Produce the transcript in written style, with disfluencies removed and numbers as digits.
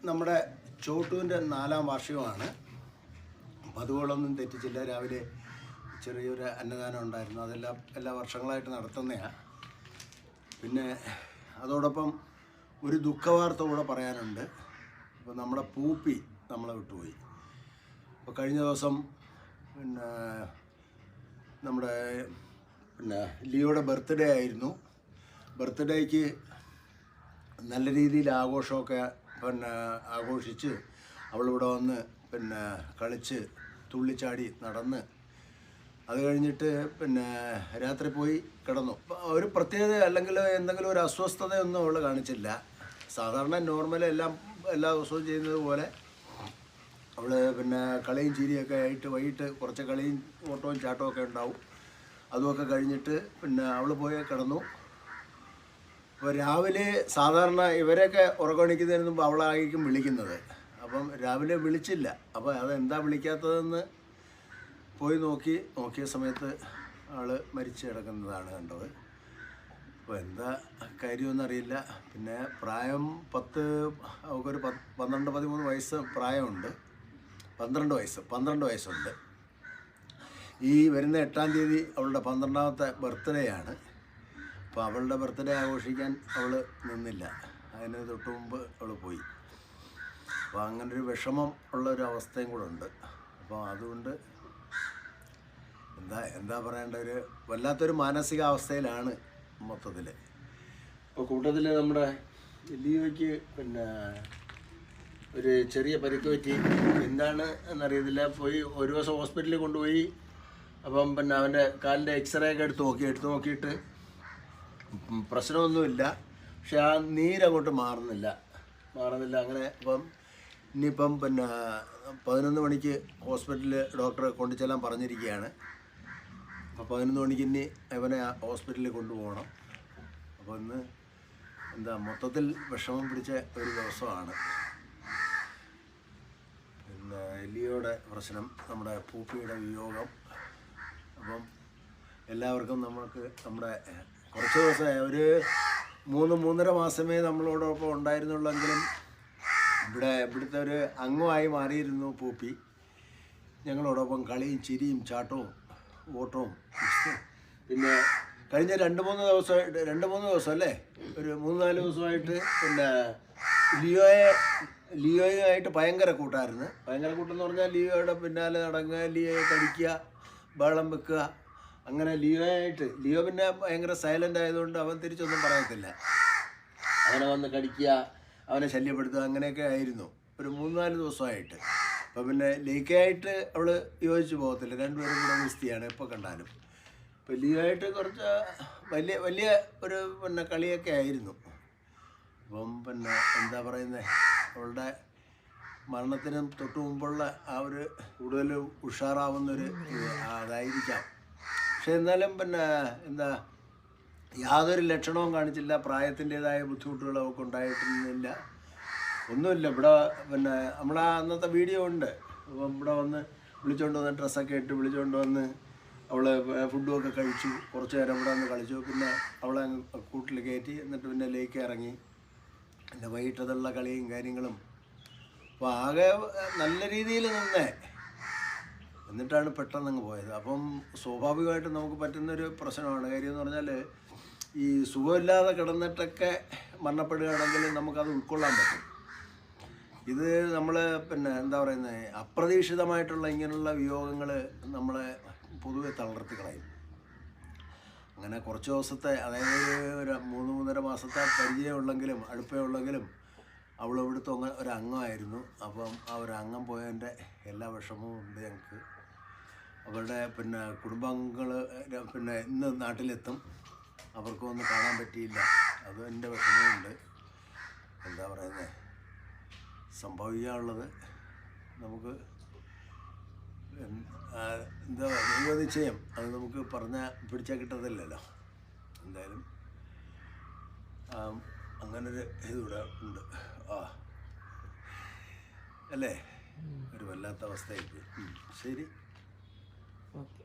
നമ്മുടെ ചോട്ടുവിൻ്റെ 4ാം വാർഷികമാണ്. അപ്പം അതുകൊണ്ടൊന്നും തെറ്റിച്ചില്ല. രാവിലെ ചെറിയൊരു അന്നദാനം ഉണ്ടായിരുന്നു. അതെല്ലാം എല്ലാ വർഷങ്ങളായിട്ട് നടത്തുന്നതാണ്. പിന്നെ അതോടൊപ്പം ഒരു ദുഃഖവാർത്ത കൂടെ പറയാനുണ്ട്. അപ്പോൾ നമ്മുടെ പൂപ്പി നമ്മളെ വിട്ടുപോയി. അപ്പോൾ കഴിഞ്ഞ ദിവസം നമ്മുടെ ലിയോയുടെ ബർത്ത്ഡേ ആയിരുന്നു. ബർത്ത്ഡേക്ക് നല്ല രീതിയിൽ ആഘോഷമൊക്കെ ആഘോഷിച്ച് അവളിവിടെ വന്ന് കളിച്ച് തുള്ളിച്ചാടി നടന്ന് അത് കഴിഞ്ഞിട്ട് രാത്രി പോയി കിടന്നു. ഒരു പ്രത്യേകത അല്ലെങ്കിൽ എന്തെങ്കിലും ഒരു അസ്വസ്ഥതയൊന്നും അവൾ കാണിച്ചില്ല. സാധാരണ നോർമൽ എല്ലാ ദിവസവും ചെയ്യുന്നത് പോലെ അവൾ കളിയും ചിരിയൊക്കെ ആയിട്ട് വൈകിട്ട് കുറച്ച് കളിയും ഓട്ടവും ചാട്ടവും ഒക്കെ ഉണ്ടാവും. അതുമൊക്കെ കഴിഞ്ഞിട്ട് അവൾ പോയി കിടന്നു. അപ്പോൾ രാവിലെ സാധാരണ ഇവരെയൊക്കെ ഉറക്കണിക്കുന്നതിന് മുമ്പ് അവളായിരിക്കും വിളിക്കുന്നത്. അപ്പം രാവിലെ വിളിച്ചില്ല. അപ്പോൾ അതെന്താ വിളിക്കാത്തതെന്ന് പോയി നോക്കിയ സമയത്ത് ആൾ മരിച്ചു കിടക്കുന്നതാണ് കണ്ടത്. അപ്പോൾ എന്താ കാര്യമൊന്നറിയില്ല. പിന്നെ പ്രായം അവൾക്കൊരു 12-13 വയസ്സ് പ്രായമുണ്ട്. 12 വയസ്സുണ്ട്. ഈ വരുന്ന 8-ാം തീയതി അവളുടെ 12ാമത്തെ ബർത്ത്ഡേ ആണ്. അപ്പോൾ അവളുടെ ബർത്ത്ഡേ ആഘോഷിക്കാൻ അവൾ നിന്നില്ല. അതിന് തൊട്ട് മുമ്പ് അവൾ പോയി. അപ്പോൾ അങ്ങനൊരു വിഷമം ഉള്ളൊരു അവസ്ഥയും കൂടെ ഉണ്ട്. അപ്പോൾ അതുകൊണ്ട് എന്താ പറയേണ്ട, ഒരു വല്ലാത്തൊരു മാനസികാവസ്ഥയിലാണ് മൊത്തത്തിൽ. ഇപ്പോൾ കൂട്ടത്തിൽ നമ്മുടെ ലിയോയ്ക്ക് ഒരു ചെറിയ പരിക്ക് പറ്റി. എന്താണ് എന്നറിയത്തില്ല. പോയി ഒരു ദിവസം ഹോസ്പിറ്റലിൽ കൊണ്ടുപോയി. അപ്പം അവൻ്റെ കാലിൻ്റെ എക്സ്റേ ഒക്കെ എടുത്ത് നോക്കിയിട്ട് പ്രശ്നമൊന്നുമില്ല. പക്ഷെ ആ നീരങ്ങോട്ട് മാറുന്നില്ല. അങ്ങനെ ഇനിയിപ്പം 11 മണിക്ക് ഹോസ്പിറ്റലിൽ ഡോക്ടറെ കൊണ്ടുചെല്ലാൻ പറഞ്ഞിരിക്കുകയാണ്. അപ്പോൾ 11 മണിക്ക് ഇനി അവനെ ഹോസ്പിറ്റലിൽ കൊണ്ടുപോകണം. അപ്പോൾ ഇന്ന് മൊത്തത്തിൽ വിഷമം പിടിച്ച ഒരു ദിവസമാണ്. ലിയോയുടെ പ്രശ്നം, നമ്മുടെ പൂപ്പിയുടെ വിയോഗം. അപ്പം എല്ലാവർക്കും നമ്മുടെ കുറച്ച് ദിവസമായി, ഒരു 3-3.5 മാസമേ നമ്മളോടൊപ്പം ഉണ്ടായിരുന്നുള്ളെങ്കിലും ഇവിടുത്തെ ഒരു അംഗമായി മാറിയിരുന്നു പൂപ്പി. ഞങ്ങളോടൊപ്പം കളിയും ചിരിയും ചാട്ടവും ഓട്ടവും. പിന്നെ കഴിഞ്ഞ 2-3 ദിവസം അല്ലേ, ഒരു 3-4 ദിവസമായിട്ട് ലിയോയുമായിട്ട് ഭയങ്കര കൂട്ടായിരുന്നു. ഭയങ്കര കൂട്ടെന്ന് പറഞ്ഞാൽ ലിയോയുടെ പിന്നാലെ നടങ്ങുക, ലിയോയെ കടിക്കുക, ബഹളം വെക്കുക. അങ്ങനെ ലിയോ പിന്നെ ഭയങ്കര സൈലൻ്റ് ആയതുകൊണ്ട് അവൻ തിരിച്ചൊന്നും പറയത്തില്ല. അവനെ വന്ന് കടിക്കുക, അവനെ ശല്യപ്പെടുത്തുക, അങ്ങനെയൊക്കെ ആയിരുന്നു ഒരു 3-4 ദിവസമായിട്ട്. അപ്പോൾ പിന്നെ ലിയോയ്ക്കായിട്ട് അവൾ യോജിച്ച് പോകത്തില്ല. രണ്ടുപേരും കൂടെ ഗുസ്തിയാണ് എപ്പോൾ കണ്ടാലും. ഇപ്പോൾ ലിയോയായിട്ട് കുറച്ച് വലിയ ഒരു കളിയൊക്കെ ആയിരുന്നു. അപ്പം എന്താ പറയുന്നത്, അവളുടെ മരണത്തിന് തൊട്ട് മുമ്പുള്ള ആ ഒരു കൂടുതൽ ഉഷാറാവുന്നൊരു അതായിരിക്കാം. പക്ഷെ എന്നാലും യാതൊരു ലക്ഷണവും കാണിച്ചില്ല. പ്രായത്തിൻ്റേതായ ബുദ്ധിമുട്ടുകൾ അവൾക്ക് ഉണ്ടായിട്ടൊന്നുമില്ല, ഒന്നുമില്ല. ഇവിടെ നമ്മളെ അന്നത്തെ വീഡിയോ ഉണ്ട്. അപ്പം ഇവിടെ വന്ന് വിളിച്ചുകൊണ്ട് വന്ന് ഡ്രസ്സൊക്കെ ഇട്ട് വിളിച്ചുകൊണ്ട് വന്ന് അവൾ ഫുഡുമൊക്കെ കഴിച്ചു. കുറച്ച് നേരം ഇവിടെ വന്ന് കളിച്ചു. പിന്നെ അവളെ കൂട്ടിൽ കയറ്റി. എന്നിട്ട് പിന്നെ ലേക്ക് ഇറങ്ങി. പിന്നെ വൈകിട്ടതുള്ള കളിയും കാര്യങ്ങളും. അപ്പോൾ ആകെ നല്ല രീതിയിൽ നിന്നേ, എന്നിട്ടാണ് പെട്ടെന്നങ്ങ് പോയത്. അപ്പം സ്വാഭാവികമായിട്ടും നമുക്ക് പറ്റുന്നൊരു പ്രശ്നമാണ്. കാര്യം എന്ന് പറഞ്ഞാൽ, ഈ സുഖമില്ലാതെ കിടന്നിട്ടൊക്കെ മരണപ്പെടുകയാണെങ്കിൽ നമുക്കത് ഉൾക്കൊള്ളാൻ പറ്റും. ഇത് നമ്മൾ എന്താ പറയുന്നത്, അപ്രതീക്ഷിതമായിട്ടുള്ള ഇങ്ങനെയുള്ള വിയോഗങ്ങൾ നമ്മളെ പൊതുവെ തളർത്തി കളയും. അങ്ങനെ കുറച്ച് ദിവസത്തെ, അതായത് ഒരു 3-3.5 മാസത്തെ പരിചയമുള്ളെങ്കിലും അടുപ്പമുള്ളെങ്കിലും അവൾ ഇവിടുത്തെ ഒരു അംഗമായിരുന്നു. അപ്പം ആ ഒരു അംഗം പോയതിൻ്റെ എല്ലാ വിഷമവും ഉണ്ട് ഞങ്ങൾക്ക്. അവരുടെ കുടുംബാംഗങ്ങൾ ഇന്ന് നാട്ടിലെത്തും. അവർക്കും ഒന്നും കാണാൻ പറ്റിയില്ല. അത് എൻ്റെ വിഷമമുണ്ട്. എന്താ പറയുന്നത്, സംഭവിക്കാനുള്ളത് നമുക്ക് ദൈവനിശ്ചയം. അത് നമുക്ക് പിടിച്ചാൽ കിട്ടത്തില്ലല്ലോ. എന്തായാലും അങ്ങനൊരു ഇതിവിടെ ഉണ്ട്. അല്ലേ, ഒരു വല്ലാത്ത അവസ്ഥയായിട്ട്. ശരി, ഓക്കെ.